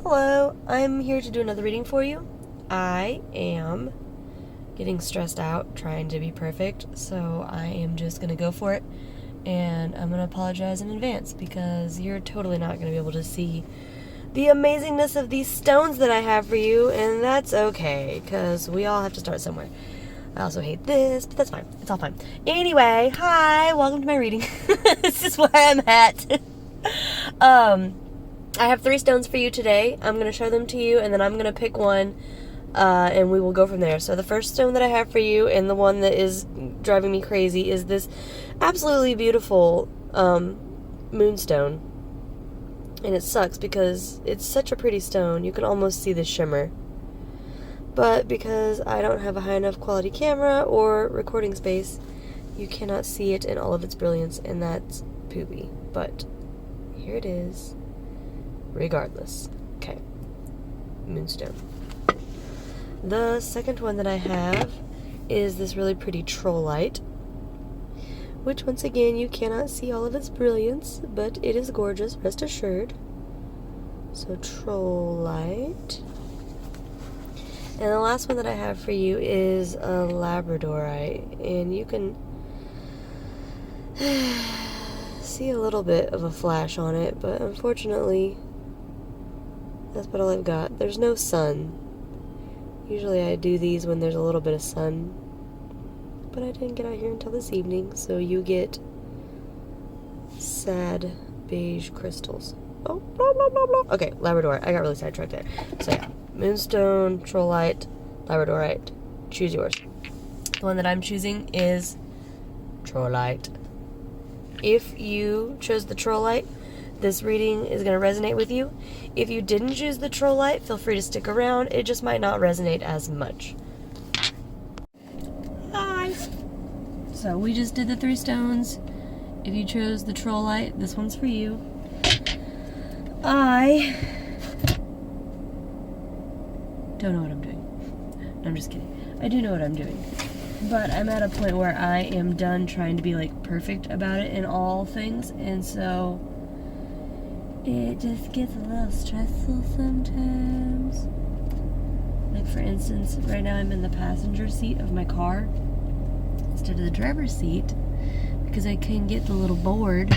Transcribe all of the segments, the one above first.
Hello, I'm here to do another reading for you. I am getting stressed out trying to be perfect, so I am just going to go for it, and I'm going to apologize in advance because you're totally not going to be able to see the amazingness of these stones that I have for you, and that's okay, because we all have to start somewhere. I also hate this, but that's fine. It's all fine. Anyway, hi, welcome to my reading. This is where I'm at. I have 3 stones for you today. I'm going to show them to you, and then I'm going to pick one, and we will go from there. So the first stone that I have for you, and the one that is driving me crazy, is this absolutely beautiful moonstone. And it sucks because it's such a pretty stone, you can almost see the shimmer. But because I don't have a high enough quality camera or recording space, you cannot see it in all of its brilliance, and that's poopy. But here it is. Regardless. Okay. Moonstone. The second one that I have is this really pretty trollite, which once again you cannot see all of its brilliance, but it is gorgeous, rest assured. So trollite. And the last one that I have for you is a labradorite, and you can see a little bit of a flash on it, but unfortunately that's about all I've got. There's no sun. Usually I do these when there's a little bit of sun, but I didn't get out here until this evening, so you get sad beige crystals. Oh, blah, blah, blah, blah. Okay, labradorite. I got really sidetracked there. So yeah, moonstone, trollite, labradorite. Choose yours. The one that I'm choosing is trollite. If you chose the trollite, this reading is going to resonate with you. If you didn't choose the trollite, feel free to stick around. It just might not resonate as much. Hi! So we just did the 3 stones. If you chose the trollite, this one's for you. I don't know what I'm doing. No, I'm just kidding. I do know what I'm doing. But I'm at a point where I am done trying to be like perfect about it in all things, and so it just gets a little stressful sometimes. Like for instance, right now I'm in the passenger seat of my car instead of the driver's seat because I couldn't get the little board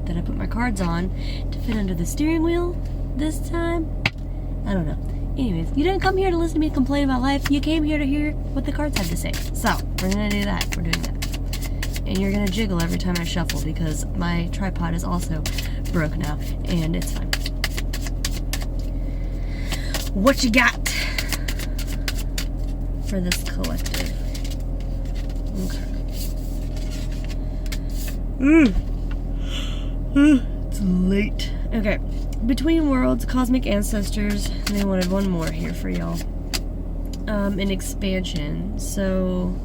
that I put my cards on to fit under the steering wheel this time. I don't know. Anyways, you didn't come here to listen to me complain about life. You came here to hear what the cards had to say. So, we're gonna do that. We're doing that. And you're gonna jiggle every time I shuffle because my tripod is also broke now, and it's fine. What you got for this collective? Okay. It's late. Okay. Between worlds, cosmic ancestors, they wanted one more here for y'all. An expansion. So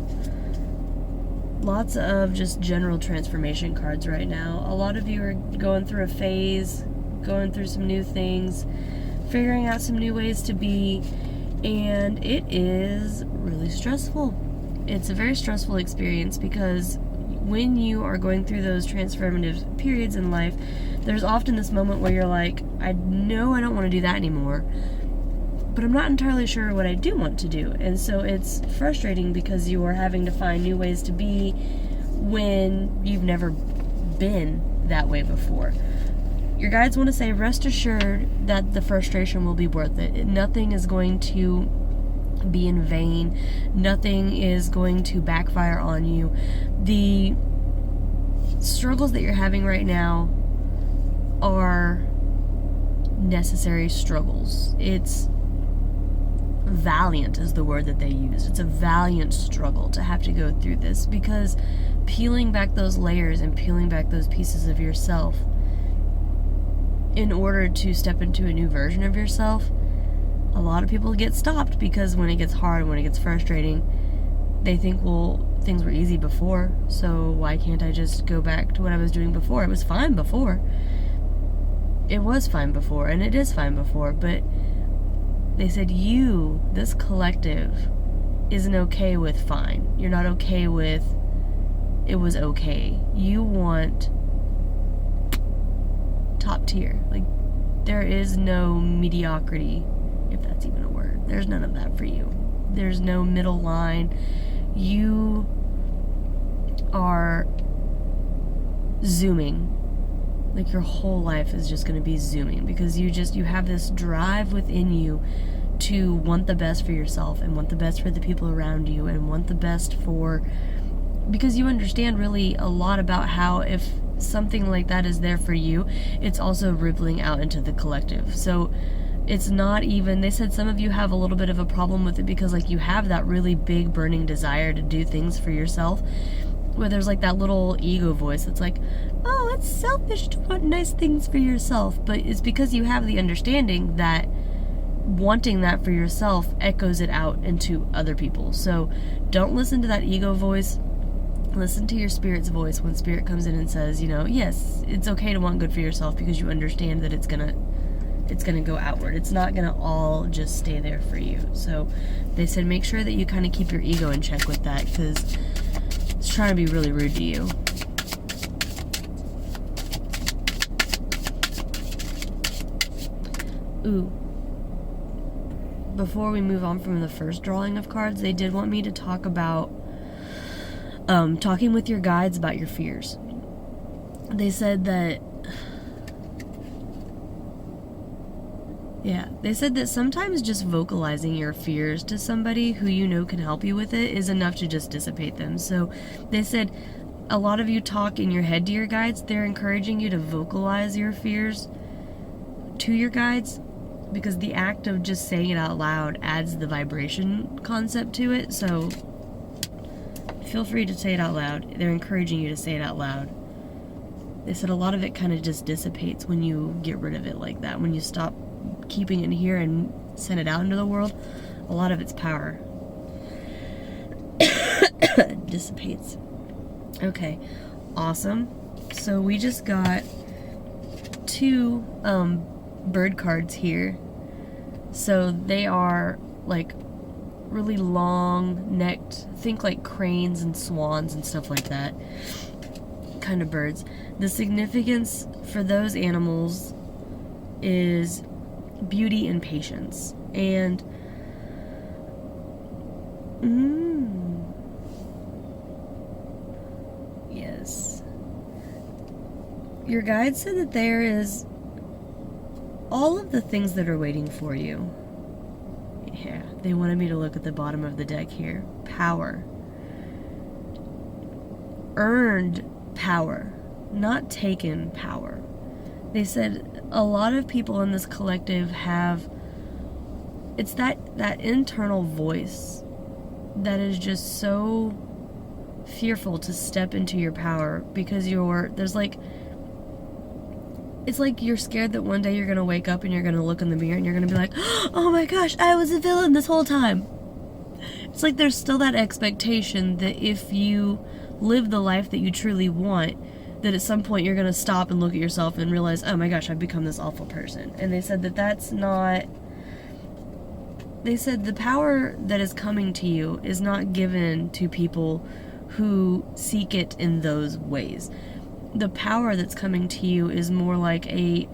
lots of just general transformation cards right now. A lot of you are going through a phase, going through some new things, figuring out some new ways to be, and it is really stressful. It's a very stressful experience because when you are going through those transformative periods in life, there's often this moment where you're like, I know I don't want to do that anymore, but I'm not entirely sure what I do want to do. And so it's frustrating because you are having to find new ways to be when you've never been that way before. Your guides want to say, rest assured that the frustration will be worth it. Nothing is going to be in vain. Nothing is going to backfire on you. The struggles that you're having right now are necessary struggles. It's valiant is the word that they use. It's a valiant struggle to have to go through this, because peeling back those layers and peeling back those pieces of yourself in order to step into a new version of yourself, a lot of people get stopped because when it gets hard, when it gets frustrating, they think, well, things were easy before, so why can't I just go back to what I was doing before? It was fine before. It was fine before, and it is fine before, but they said you, this collective, isn't okay with fine. You're not okay with it was okay. You want top tier. Like, there is no mediocrity, if that's even a word. There's none of that for you. There's no middle line. You are zooming. Like, your whole life is just going to be zooming, because you have this drive within you to want the best for yourself and want the best for the people around you and want the best for, because you understand really a lot about how if something like that is there for you, it's also rippling out into the collective. So it's not even, they said some of you have a little bit of a problem with it because like you have that really big burning desire to do things for yourself, where there's like that little ego voice that's like, oh, it's selfish to want nice things for yourself. But it's because you have the understanding that wanting that for yourself echoes it out into other people. So don't listen to that ego voice. Listen to your spirit's voice when spirit comes in and says, you know, yes, it's okay to want good for yourself, because you understand that it's gonna go outward. It's not gonna all just stay there for you. So they said make sure that you kind of keep your ego in check with that, because it's trying to be really rude to you. Ooh. Before we move on from the first drawing of cards, they did want me to talk about talking with your guides about your fears. They said that, yeah, they said that sometimes just vocalizing your fears to somebody who you know can help you with it is enough to just dissipate them. So they said a lot of you talk in your head to your guides. They're encouraging you to vocalize your fears to your guides, because the act of just saying it out loud adds the vibration concept to it. So feel free to say it out loud. They're encouraging you to say it out loud. They said a lot of it kind of just dissipates when you get rid of it like that. When you stop keeping it in here and send it out into the world, a lot of its power dissipates. Okay, awesome. So we just got 2 bird cards here. So they are like really long necked, think like cranes and swans and stuff like that kind of birds. The significance for those animals is beauty and patience. And yes, your guide said that there is all of the things that are waiting for you. Yeah, they wanted me to look at the bottom of the deck here. Power. Earned power, not taken power. They said a lot of people in this collective have, it's that internal voice that is just so fearful to step into your power, because it's like you're scared that one day you're going to wake up and you're going to look in the mirror and you're going to be like, oh my gosh, I was a villain this whole time. It's like there's still that expectation that if you live the life that you truly want, that at some point you're going to stop and look at yourself and realize, oh my gosh, I've become this awful person. And they said that that's not... They said the power that is coming to you is not given to people who seek it in those ways. The power that's coming to you is more like a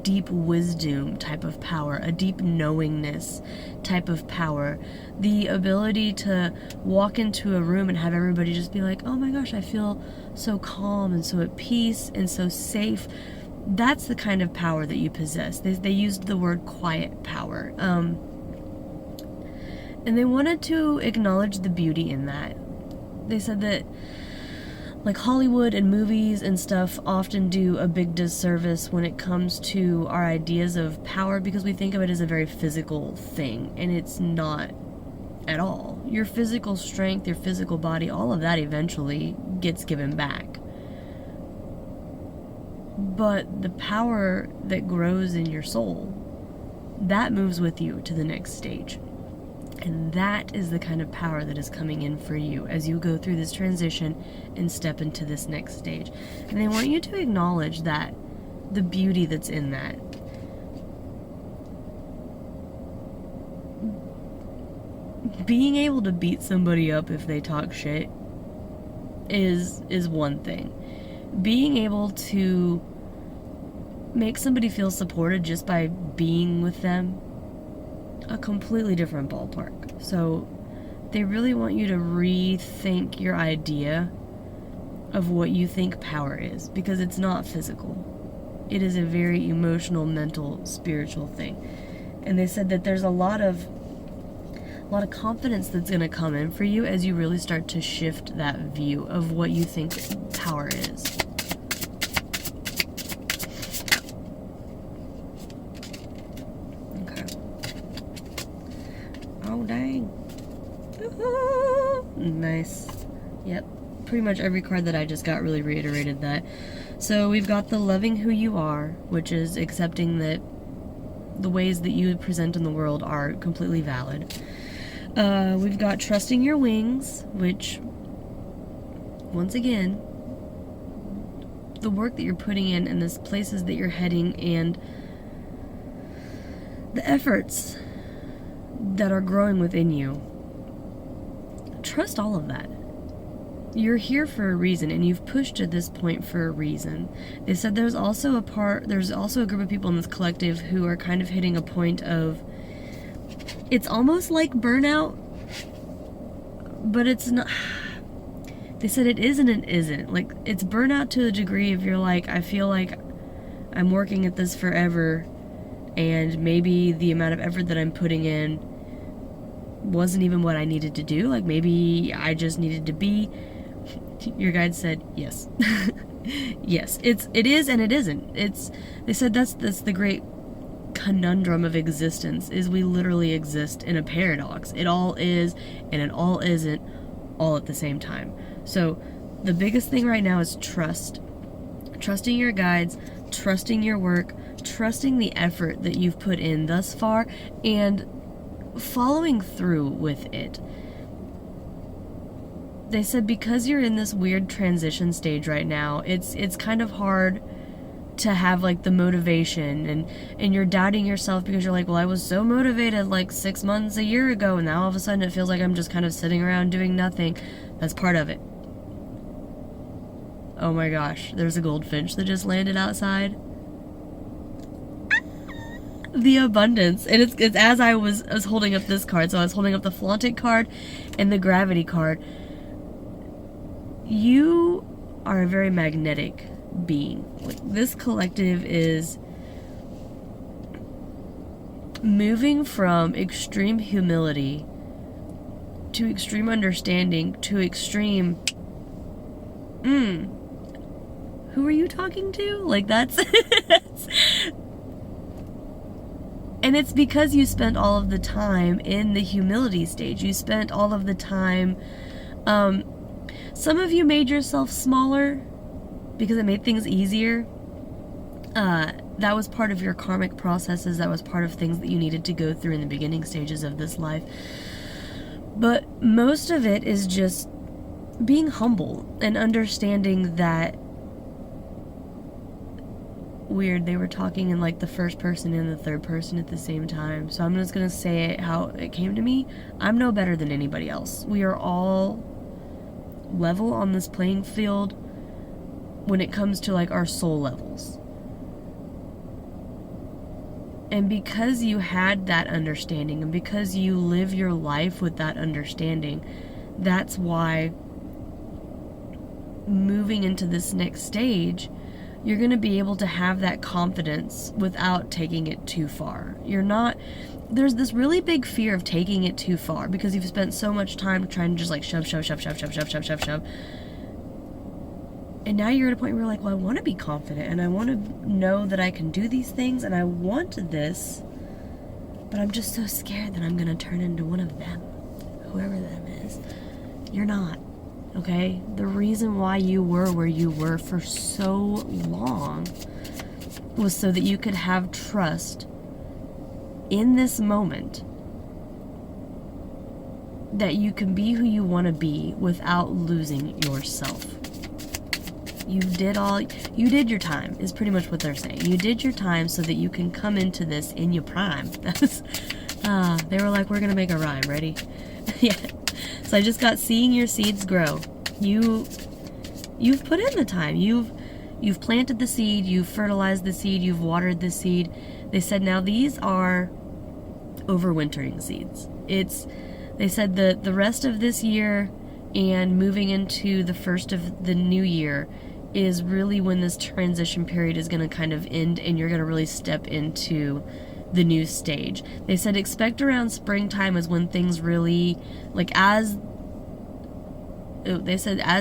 deep wisdom type of power, a deep knowingness type of power. The ability to walk into a room and have everybody just be like, oh my gosh, I feel so calm and so at peace and so safe. That's the kind of power that you possess. They used the word quiet power. And they wanted to acknowledge the beauty in that. They said that like Hollywood and movies and stuff often do a big disservice when it comes to our ideas of power, because we think of it as a very physical thing, and it's not at all. Your physical strength, your physical body, all of that eventually gets given back. But the power that grows in your soul, that moves with you to the next stage. And that is the kind of power that is coming in for you as you go through this transition and step into this next stage. And they want you to acknowledge that, the beauty that's in that. Being able to beat somebody up if they talk shit is one thing. Being able to make somebody feel supported just by being with them, a completely different ballpark. So they really want you to rethink your idea of what you think power is, because it's not physical. It is a very emotional, mental, spiritual thing. And they said that there's a lot of confidence that's going to come in for you as you really start to shift that view of what you think power is. Okay. Oh, dang. Nice. Yep. Pretty much every card that I just got really reiterated that. So we've got the loving who you are, which is accepting that the ways that you present in the world are completely valid. We've got trusting your wings, which, once again, the work that you're putting in and the places that you're heading and the efforts that are growing within you. Trust all of that. You're here for a reason, and you've pushed to this point for a reason. They said there's also a group of people in this collective who are kind of hitting a point of, it's almost like burnout, but it's not. They said it is and it isn't. Like, it's burnout to a degree if you're like, I feel like I'm working at this forever, and maybe the amount of effort that I'm putting in wasn't even what I needed to do. Like, maybe I just needed to be. Your guide said yes. Yes, it is and it isn't. They said that's the great conundrum of existence, is we literally exist in a paradox. It all is and it all isn't, all at the same time. So the biggest thing right now is trust. Trusting your guides, trusting your work, trusting the effort that you've put in thus far, and following through with it. They said because you're in this weird transition stage right now, it's kind of hard to have like the motivation, and you're doubting yourself because you're like, well, I was so motivated like 6 months, a year ago, and now all of a sudden it feels like I'm just kind of sitting around doing nothing. That's part of it. Oh my gosh, there's a goldfinch that just landed outside. The abundance. And it's as I was holding up this card, so I was holding up the Flaunt It card and the Gravity card. You are a very magnetic being. Like, this collective is moving from extreme humility to extreme understanding to extreme who are you talking to? Like, that's and it's because you spent all of the time in the humility stage. You spent all of the time some of you made yourself smaller because it made things easier. That was part of your karmic processes. That was part of things that you needed to go through in the beginning stages of this life. But most of it is just being humble and understanding that, weird, they were talking in like the first person and the third person at the same time. So I'm just going to say it how it came to me. I'm no better than anybody else. We are all level on this playing field when it comes to like our soul levels. And because you had that understanding, and because you live your life with that understanding, that's why moving into this next stage, you're going to be able to have that confidence without taking it too far. There's this really big fear of taking it too far because you've spent so much time trying to just like shove. And now you're at a point where you're like, well, I want to be confident and I want to know that I can do these things and I want this, but I'm just so scared that I'm going to turn into one of them, whoever them is. You're not, okay? The reason why you were where you were for so long was so that you could have trust in this moment that you can be who you want to be without losing yourself. You did your time, is pretty much what they're saying. You did your time so that you can come into this in your prime. They were like, we're going to make a rhyme. Ready? Yeah. So I just got seeing your seeds grow. You've put in the time. You've You've planted the seed, you've fertilized the seed, you've watered the seed. They said now these are overwintering seeds. They said that the rest of this year and moving into the first of the new year is really when this transition period is going to kind of end, and you're going to really step into the new stage. They said expect around springtime is when things really, like, as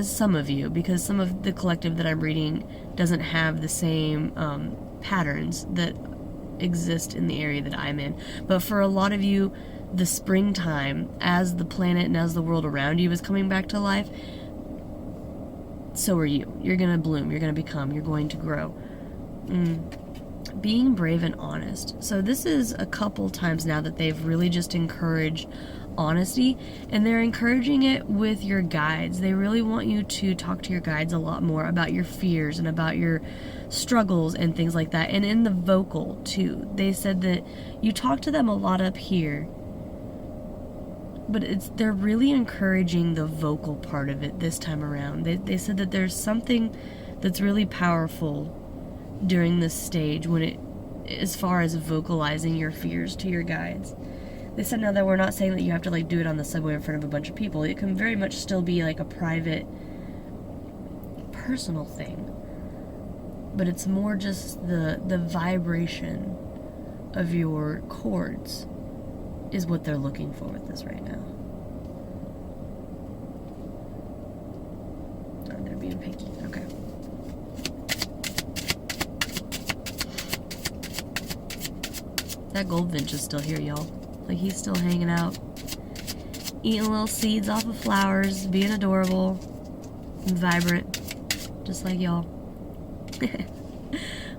some of you, because some of the collective that I'm reading doesn't have the same patterns that exist in the area that I'm in. But for a lot of you, the springtime, as the planet and as the world around you is coming back to life, so are you. You're going to bloom, you're going to become, you're going to grow. Being brave and honest. So this is a couple times now that they've really just encouraged honesty, and they're encouraging it with your guides. They really want you to talk to your guides a lot more about your fears and about your struggles and things like that. And in the vocal too, they said that you talk to them a lot up here, but they're really encouraging the vocal part of it this time around. They said that there's something that's really powerful during this stage as far as vocalizing your fears to your guides. They said now that we're not saying that you have to do it on the subway in front of a bunch of people. It can very much still be like a private, personal thing. But it's more just the vibration of your chords is what they're looking for with this right now. Oh, they're being picky. Okay. That goldfinch is still here, y'all. Like, he's still hanging out, eating little seeds off of flowers, being adorable and vibrant, just like y'all.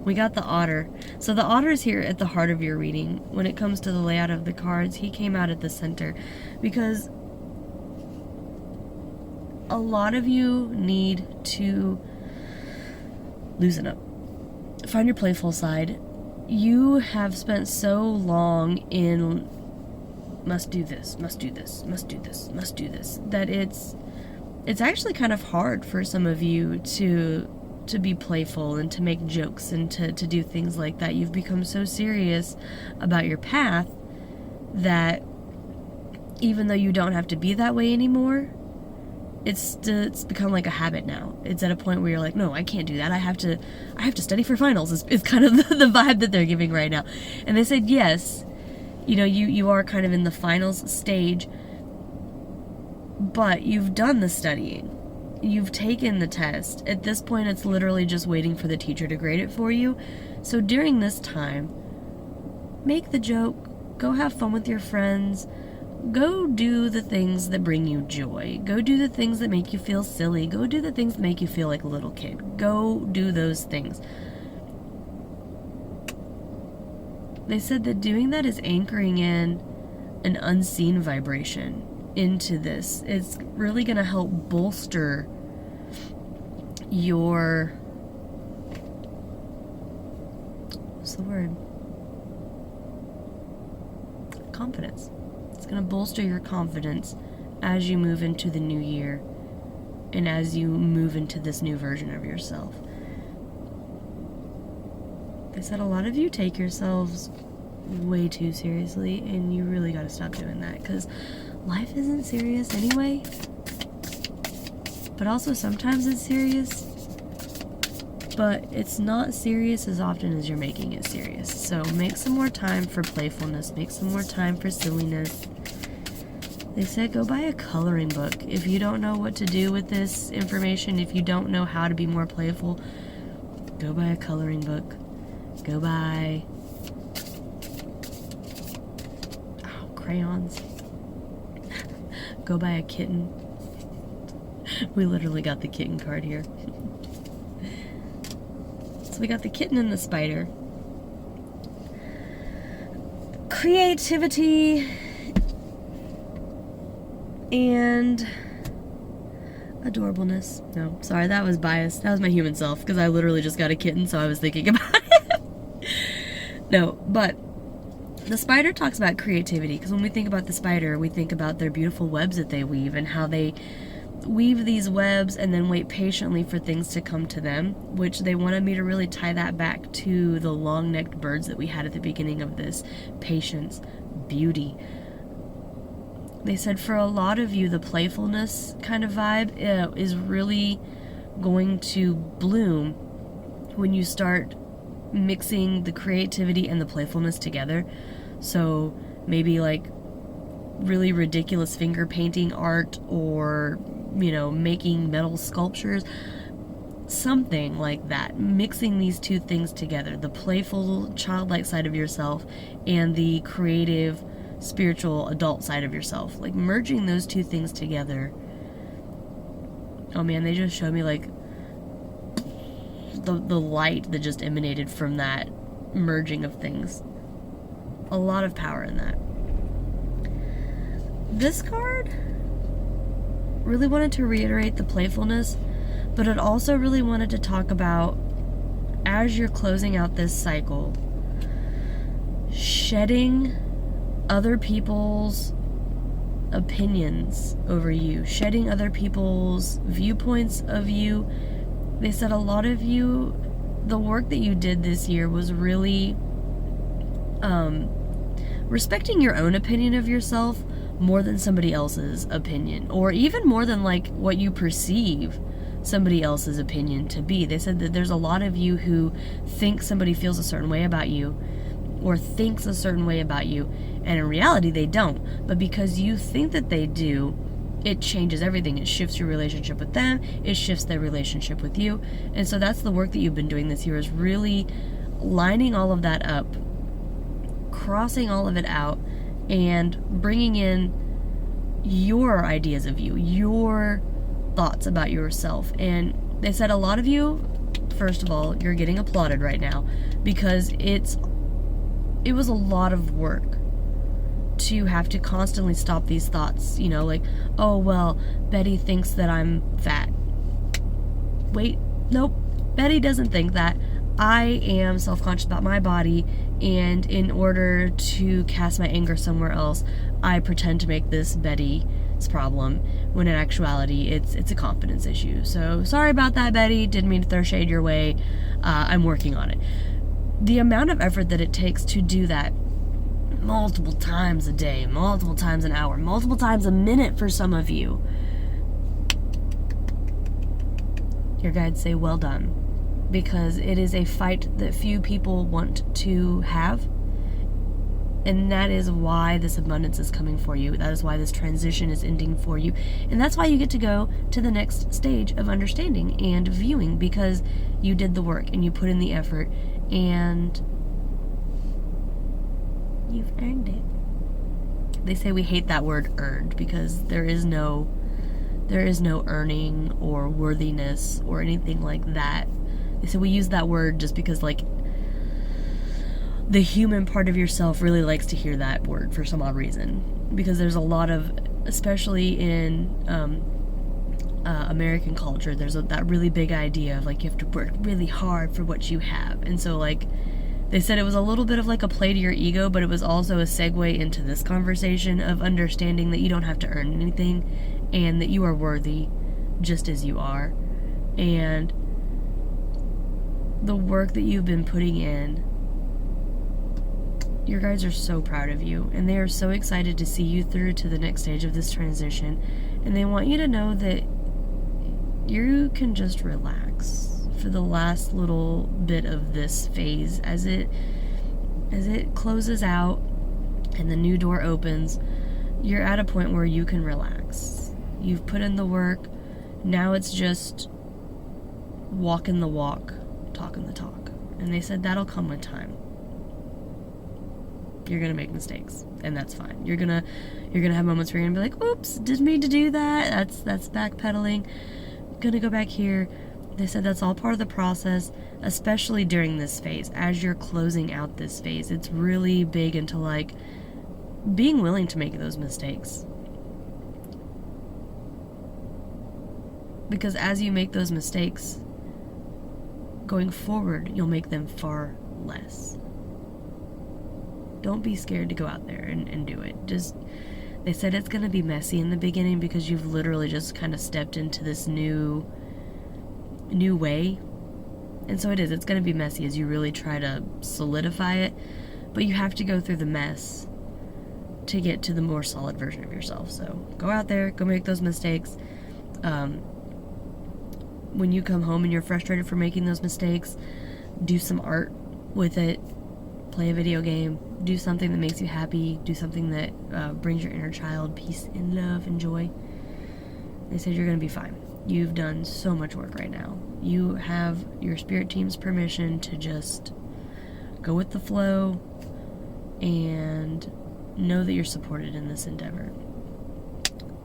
We got the otter. So the otter is here at the heart of your reading. When it comes to the layout of the cards, he came out at the center because a lot of you need to loosen up. Find your playful side. You have spent so long in must do this, must do this, must do this, must do this, that it's actually kind of hard for some of you to be playful and to make jokes and to do things like that. You've become so serious about your path that even though you don't have to be that way anymore, it's become like a habit now. It's at a point where you're like, no, I can't do that. I have to study for finals. Is kind of the vibe that they're giving right now. And they said, yes, you are kind of in the finals stage, but you've done the studying. You've taken the test. At this point, it's literally just waiting for the teacher to grade it for you. So during this time, make the joke, go have fun with your friends, go do the things that bring you joy, go do the things that make you feel silly, go do the things that make you feel like a little kid. Go do those things. They said that doing that is anchoring in an unseen vibration into this. It's really going to help bolster your, what's the word? Confidence. It's going to bolster your confidence as you move into the new year and as you move into this new version of yourself. They said a lot of you take yourselves way too seriously, and you really got to stop doing that, because life isn't serious anyway, but also sometimes it's serious, but it's not serious as often as you're making it serious. So make some more time for playfulness, make some more time for silliness. They said go buy a coloring book. If you don't know what to do with this information, if you don't know how to be more playful, go buy a coloring book. Go buy crayons. Go buy a kitten. We literally got the kitten card here. So we got the kitten and the spider. Creativity and adorableness. No, sorry, that was biased. That was my human self, because I literally just got a kitten, so I was thinking about it. No, but the spider talks about creativity, because when we think about the spider, we think about their beautiful webs that they weave and how they weave these webs and then wait patiently for things to come to them, which they wanted me to really tie that back to the long-necked birds that we had at the beginning of this. Patience, beauty. They said for a lot of you, the playfulness kind of vibe is really going to bloom when you start mixing the creativity and the playfulness together. So maybe like really ridiculous finger painting art, or making metal sculptures, something like that. Mixing these two things together, the playful childlike side of yourself and the creative spiritual adult side of yourself, like merging those two things together. Oh man, they just showed me like the light that just emanated from that merging of things. A lot of power in that. This card really wanted to reiterate the playfulness, but it also really wanted to talk about, as you're closing out this cycle, shedding other people's opinions over you, shedding other people's viewpoints of you. They said a lot of you, the work that you did this year was really respecting your own opinion of yourself more than somebody else's opinion, or even more than like what you perceive somebody else's opinion to be. They said that there's a lot of you who think somebody feels a certain way about you or thinks a certain way about you, and in reality they don't. But because you think that they do, it changes everything. It shifts your relationship with them, it shifts their relationship with you. And so that's the work that you've been doing this year, is really lining all of that up, crossing all of it out, and bringing in your ideas of you, your thoughts about yourself. And they said a lot of you, first of all, you're getting applauded right now, because it was a lot of work to have to constantly stop these thoughts, like, oh well, Betty thinks that I'm fat. Wait, nope, Betty doesn't think that. I am self-conscious about my body, and in order to cast my anger somewhere else, I pretend to make this Betty's problem, when in actuality it's a confidence issue. So sorry about that, Betty. Didn't mean to throw shade your way. I'm working on it. The amount of effort that it takes to do that multiple times a day, multiple times an hour, multiple times a minute for some of you, your guides say well done. Because it is a fight that few people want to have. And that is why this abundance is coming for you. That is why this transition is ending for you. And that's why you get to go to the next stage of understanding and viewing, because you did the work and you put in the effort and you've earned it. They say we hate that word earned, because there is no earning or worthiness or anything like that. So we use that word just because, like, the human part of yourself really likes to hear that word for some odd reason. Because there's a lot of, especially in American culture, there's that really big idea of, like, you have to work really hard for what you have. And so, like, they said it was a little bit of, like, a play to your ego, but it was also a segue into this conversation of understanding that you don't have to earn anything, and that you are worthy just as you are. And the work that you've been putting in, your guides are so proud of you, and they are so excited to see you through to the next stage of this transition, and they want you to know that you can just relax for the last little bit of this phase. As it closes out and the new door opens, you're at a point where you can relax. You've put in the work. Now it's just walking the walk, talking the talk. And they said that'll come with time. You're gonna make mistakes, and that's fine. You're gonna have moments where you're gonna be like, oops, didn't mean to do that. That's backpedaling. Gonna go back here. They said that's all part of the process, especially during this phase. As you're closing out this phase, it's really big into, like, being willing to make those mistakes. Because as you make those mistakes, going forward, you'll make them far less. Don't be scared to go out there and do it. Just They said it's going to be messy in the beginning because you've literally just kind of stepped into this new way. And so it is. It's going to be messy as you really try to solidify it. But you have to go through the mess to get to the more solid version of yourself. So go out there, go make those mistakes. When you come home and you're frustrated for making those mistakes, do some art with it. Play a video game. Do something that makes you happy. Do something that brings your inner child peace and love and joy. They said you're going to be fine. You've done so much work right now. You have your spirit team's permission to just go with the flow and know that you're supported in this endeavor.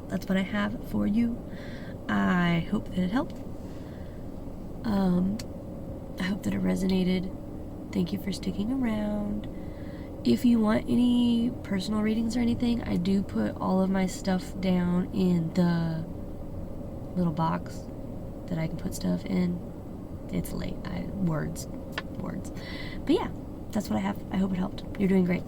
That's what I have for you. I hope that it helped. I hope that it resonated. Thank you for sticking around. If you want any personal readings or anything, I do put all of my stuff down in the little box that I can put stuff in. It's late. Words. But yeah, that's what I have. I hope it helped. You're doing great.